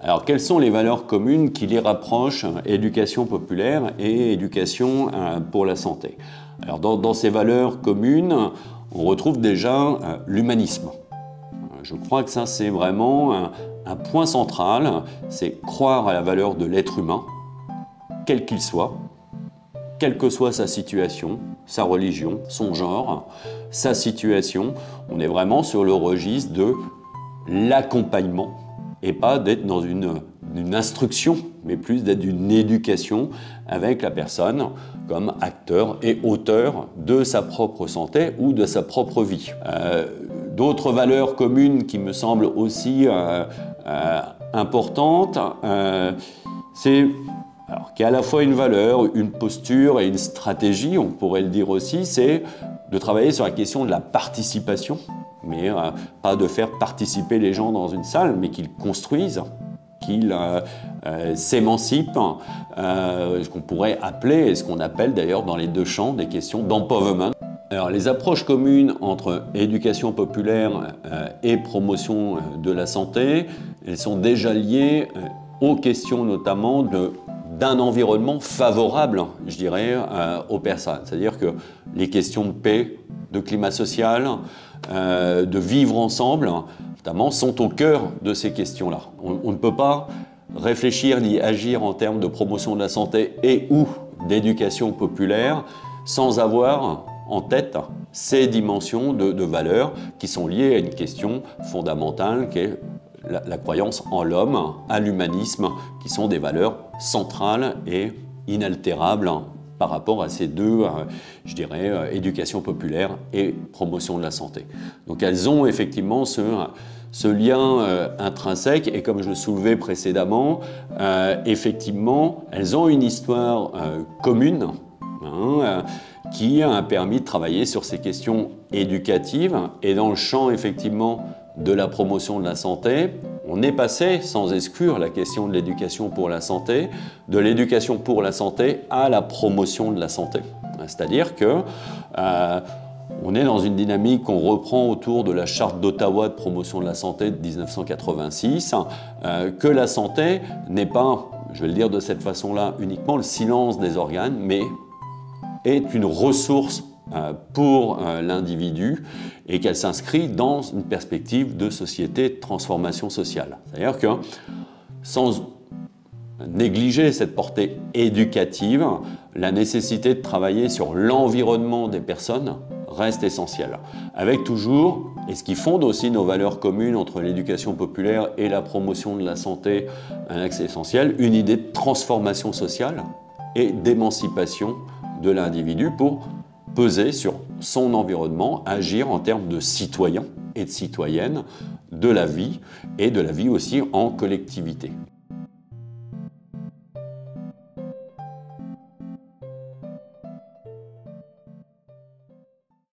Alors, quelles sont les valeurs communes qui les rapprochent, éducation populaire et éducation pour la santé? Alors, dans ces valeurs communes, on retrouve déjà l'humanisme. Je crois que ça, c'est vraiment un point central, c'est croire à la valeur de l'être humain, quel qu'il soit, quelle que soit sa situation, sa religion, son genre, sa situation. On est vraiment sur le registre de l'accompagnement et pas d'être dans une instruction, mais plus d'être d'une éducation avec la personne comme acteur et auteur de sa propre santé ou de sa propre vie. D'autres valeurs communes qui me semblent aussi importantes, c'est qui est à la fois une valeur, une posture et une stratégie, on pourrait le dire aussi, c'est de travailler sur la question de la participation, mais pas de faire participer les gens dans une salle, mais qu'ils construisent, qu'ils s'émancipent, ce qu'on pourrait appeler, et ce qu'on appelle d'ailleurs dans les deux champs, des questions d'empowerment. Alors, les approches communes entre éducation populaire et promotion de la santé, elles sont déjà liées aux questions notamment d'un environnement favorable, je dirais, aux personnes. C'est-à-dire que les questions de paix, de climat social, de vivre ensemble, notamment, sont au cœur de ces questions-là. On ne peut pas réfléchir ni agir en termes de promotion de la santé et ou d'éducation populaire sans avoir en tête ces dimensions de valeurs qui sont liées à une question fondamentale qui est la croyance en l'homme, à l'humanisme, qui sont des valeurs centrales et inaltérables par rapport à ces deux, je dirais, éducation populaire et promotion de la santé. Donc elles ont effectivement ce lien intrinsèque et comme je le soulevais précédemment, effectivement, elles ont une histoire commune qui a permis de travailler sur ces questions éducatives et dans le champ effectivement de la promotion de la santé, on est passé, sans exclure la question de l'éducation pour la santé, de l'éducation pour la santé à la promotion de la santé. C'est-à-dire que on est dans une dynamique qu'on reprend autour de la charte d'Ottawa de promotion de la santé de 1986, que la santé n'est pas, je vais le dire de cette façon-là, uniquement le silence des organes, mais est une ressource pour l'individu et qu'elle s'inscrit dans une perspective de société de transformation sociale. C'est-à-dire que sans négliger cette portée éducative, la nécessité de travailler sur l'environnement des personnes reste essentielle. Avec toujours, et ce qui fonde aussi nos valeurs communes entre l'éducation populaire et la promotion de la santé, un axe essentiel, une idée de transformation sociale et d'émancipation de l'individu pour peser sur son environnement, agir en termes de citoyen et de citoyenne de la vie et de la vie aussi en collectivité.